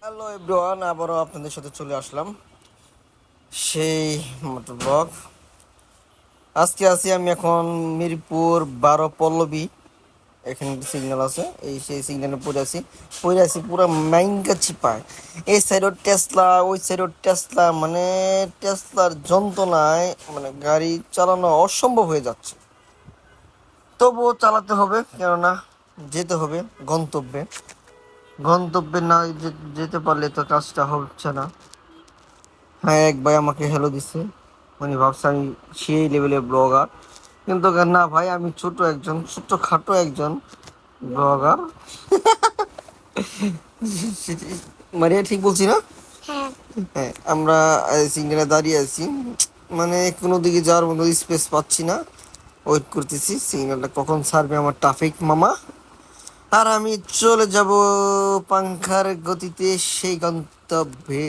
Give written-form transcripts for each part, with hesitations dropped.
Hello everyone, আবারও আপনাদের সাথে চলে আসলাম সেই মোটর ব্লগ। আজকে আছি আমি এখন মিরপুর 12 পল্লবী। এখানে একটা সিগন্যাল আছে, এই সেই সিগন্যালে পড়ে আছি পুরো ম্যাঙ্গা চিপায়। এই সাইডও টেসলা, ওই সাইডও টেসলা, মানে টেসলার যন্ত্রণায় মানে গাড়ি চালানো অসম্ভব হয়ে যাচ্ছে। তবুও চালাতে হবে, কেননা যেতে হবে গন্তব্যে। গন্তব্যে না যেতে পারলে তো কাজটা হচ্ছে না। হ্যাঁ, এক ভাই আমাকে হ্যালো দিছে, উনি ভাবছে আমি সেই লেভেলের ব্লগার, কিন্তু না ভাই, আমি ছোট খাটো একজন ব্লগার। মারিয়া ঠিক বলছি না? হ্যাঁ, হ্যাঁ, আমরা সিগন্যালে দাঁড়িয়ে আছি, মানে কোনো দিকে যাওয়ার মতো স্পেস পাচ্ছি না। ওয়েট করতেছি সিগন্যালটা কখন ছাড়বে আমার ট্রাফিক মামা, আর আমি চলে যাব পাংখার গতিতে সেই গন্তব্যে।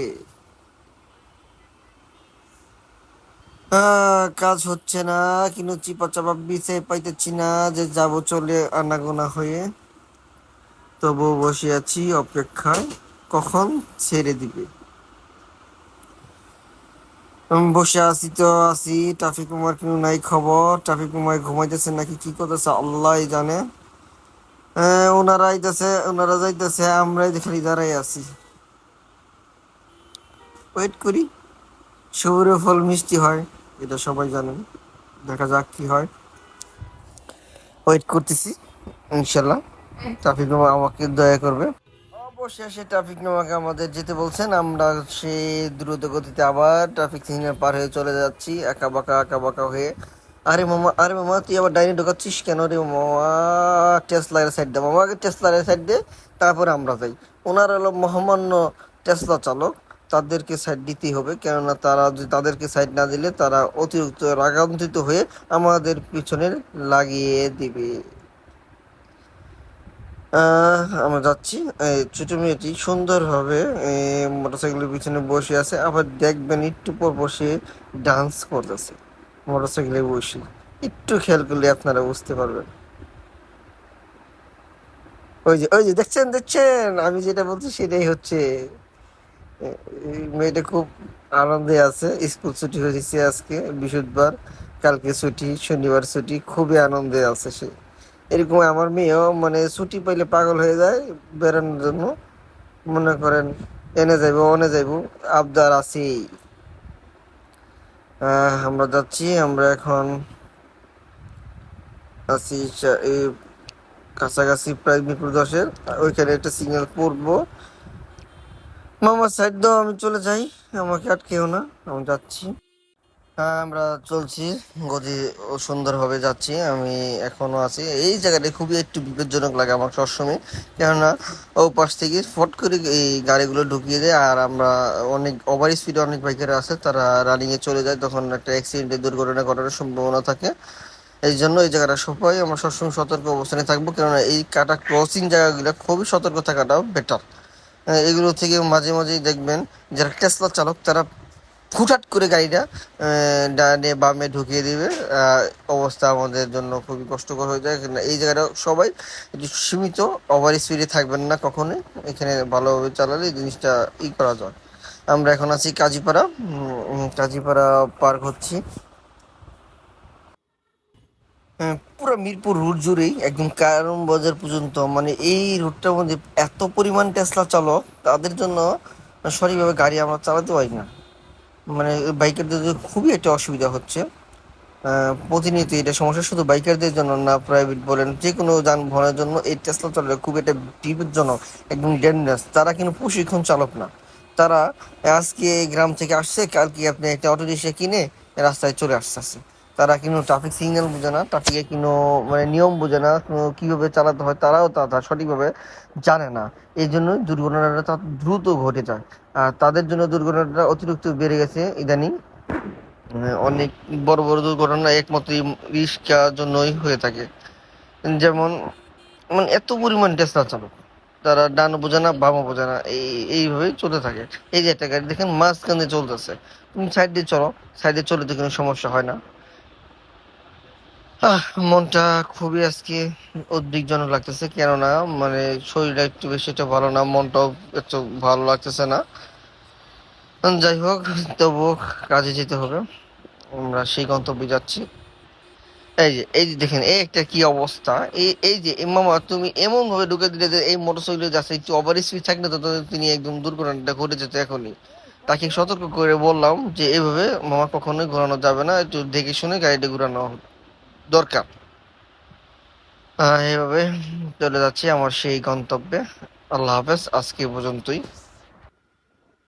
কাজ হচ্ছে না, কিন্তু চিপা চাপা বিছে পাইতেছি না যে যাব চলে আনাগোনা হয়ে। তবু বসে আছি অপেক্ষায়, কখন ছেড়ে দিবে। আমি বসে আছি তো আছি, ট্রাফিক মামার কিন্তু নাই খবর। ট্রাফিক মামায় ঘুমাইতেছে নাকি কি করতেছে আল্লাহ জানে। ওনারা যাইতেছে, আমরাই খালি দাঁড়াই আছি, ওয়েট করি। সবুরের ফল মিষ্টি হয়, এটা সবাই জানেন। দেখা যাক কি হয়, ওয়েট করতেছি। ইনশাল্লাহ ট্রাফিক মামা আমাকে দয়া করবে। অবশেষে ট্রাফিক মামাকে আমাদের যেতে বলছেন, আমরা সে দ্রুত গতিতে আবার ট্রাফিক সিগন্যাল পার হয়ে চলে যাচ্ছি, আঁকা বাঁকা হয়ে। আরে মামা তুই আবার ডাইনে ঢোকাচ্ছিস কেন রে মামা? টেসলার সাইড দে মামা, আগে টেসলার সাইড দে, তারপরে আমরা যাই। ওনারা হলো মহামান্য টেসলা চালক, তাদেরকে সাইড দিতেই হবে, কেননা তারা যদি তাদেরকে সাইড না দিলে তারা অতিরিক্ত রাগান্বিত হয়ে আমাদের পিছনে লাগিয়ে দিবে। আমরা যাচ্ছি। এই ছোট মেয়েটি সুন্দরভাবে মোটরসাইকেলের পিছনে বসে আছে, আবার দেখবেন একটু পর বসে ডান্স করতেছে মোটরসাইকেলে বসে। একটু খেয়াল করলে আপনারা বুঝতে পারবেন। ওই যে দেখছেন, আমি যেটা বলছি সেটাই হচ্ছে। এই মেয়েটা খুব আনন্দে আছে, স্কুল ছুটি হয়েছে আজকে বৃহস্পতিবার, কালকে ছুটি, শনিবার ছুটি, খুবই আনন্দে আছে সে। এরকম আমার মেয়েও মানে ছুটি পাইলে পাগল হয়ে যায় বেড়ানোর জন্য। মনে করেন এনে যাইব ওনে যাইব, আবদার আছি। আমরা যাচ্ছি, আমরা এখন আছি এই কাছাকাছি প্রায় মিরপুর 10-এর। ওইখানে একটা সিগন্যাল পড়বো, মামার সাইড দাও আমি চলে যাই, আমাকে আটকেও না, আমি যাচ্ছি। হ্যাঁ, আমরা চলছি, গতি ও সুন্দরভাবে যাচ্ছি। আমি এখনো আছি এই জায়গাটা, খুবই একটু বিপজ্জনক লাগে আমার সবসময়, কেননা ও পাশ থেকে ফট করে এই গাড়িগুলো ঢুকিয়ে দেয়, আর আমরা অনেক ওভার স্পিডে অনেক বাইকার আছে, তারা রানিংয়ে চলে যায়, তখন একটা অ্যাক্সিডেন্টের দুর্ঘটনা ঘটার সম্ভাবনা থাকে। এই জন্য এই জায়গাটা সবাই আমরা সবসময় সতর্ক অবস্থানে থাকবো, কেননা এই কাটা ক্রসিং জায়গাগুলো খুবই সতর্ক থাকাটাও বেটার। এগুলো থেকে মাঝে মাঝেই দেখবেন যারা টেসলা চালক তারা হুটহাট করে গাড়িটা ডানে বামে ঢুকিয়ে দিবে। অবস্থা আমাদের জন্য খুবই কষ্টকর হয়ে যায়। এই জায়গাটা সবাই একটু সীমিত, ওভার স্পিডে থাকবেন না কখনোই। এখানে ভালোভাবে চালালে এই জিনিসটা করা যায়। আমরা এখন আছি কাজীপাড়া, কাজীপাড়া পার্ক হচ্ছি। পুরো মিরপুর রুট জুড়েই একদম কারণ বাজার পর্যন্ত, মানে এই রুটটার মধ্যে এত পরিমাণ টেসলা চালক, তাদের জন্য সঠিকভাবে গাড়ি আমরা চালাতে পারি না। মানে বাইকারদের খুবই একটা অসুবিধা হচ্ছে। প্রতিনিয়ত এটা সমস্যা, শুধু বাইকারদের জন্য না, প্রাইভেট বলেন যে কোনো যানবাহনের জন্য এই টেসলা চালকরা খুব একটা বিপজ্জনক, একদম ডেঞ্জারাস। তারা কিন্তু প্রশিক্ষণ চালক না, তারা আজকে গ্রাম থেকে আসছে, কালকে আপনি একটা অটো রিক্সা কিনে রাস্তায় চলে আসতেছে। তারা কিন্তু ট্রাফিক সিগন্যাল বোঝে না, ট্রাফিকে কিন্তু মানে নিয়ম বোঝে না, কীভাবে চালাতে হয় তারাও তা সঠিকভাবে জানে না। এই জন্য দুর্ঘটনাটা তার দ্রুত ঘটে যায়, আর তাদের জন্য দুর্ঘটনাটা অতিরিক্ত বেড়ে গেছে ইদানিং। অনেক বড় বড় দুর্ঘটনা একমাত্র রিস্কার জন্যই হয়ে থাকে। যেমন মানে এত পরিমাণ টেসলা চালক, তারা ডান বোঝে না বামও বোঝে না, এইভাবেই চলতে থাকে। এই যে একটা গাড়ি দেখেন মাঝখানে চলতেছে, তুমি সাইড দিয়ে চলো, সাইডে চলে তো কোনো সমস্যা হয় না। মনটা খুবই আজকে উদ্বিগ্নজনক লাগতেছে, কেননা মানে শরীরটা একটু বেশি একটা ভালো না, মনটাও একটু ভালো লাগতেছে না। যাই হোক, তবুও কাজে যেতে হবে। আমরা সেই গন্তব্যে যাচ্ছি। এই যে দেখেন, এই একটা কি অবস্থা! এই যে মামা, তুমি এমন ভাবে ঢুকে দিলে যে এই মোটরসাইকেলে যাচ্ছে, একটু ওভার স্পিড থাকলে তো তিনি একদম দুর্ঘটনাটা ঘটে যেত এখনই। তাকে সতর্ক করে বললাম যে এভাবে মামা কখনোই ঘোরানো যাবে না, একটু দেখে শুনে গাড়িটা ঘোরানো দরকার। এভাবে চলে যাচ্ছি আমার সেই গন্তব্যে। আল্লাহ হাফেজ, আজকে এ পর্যন্তই।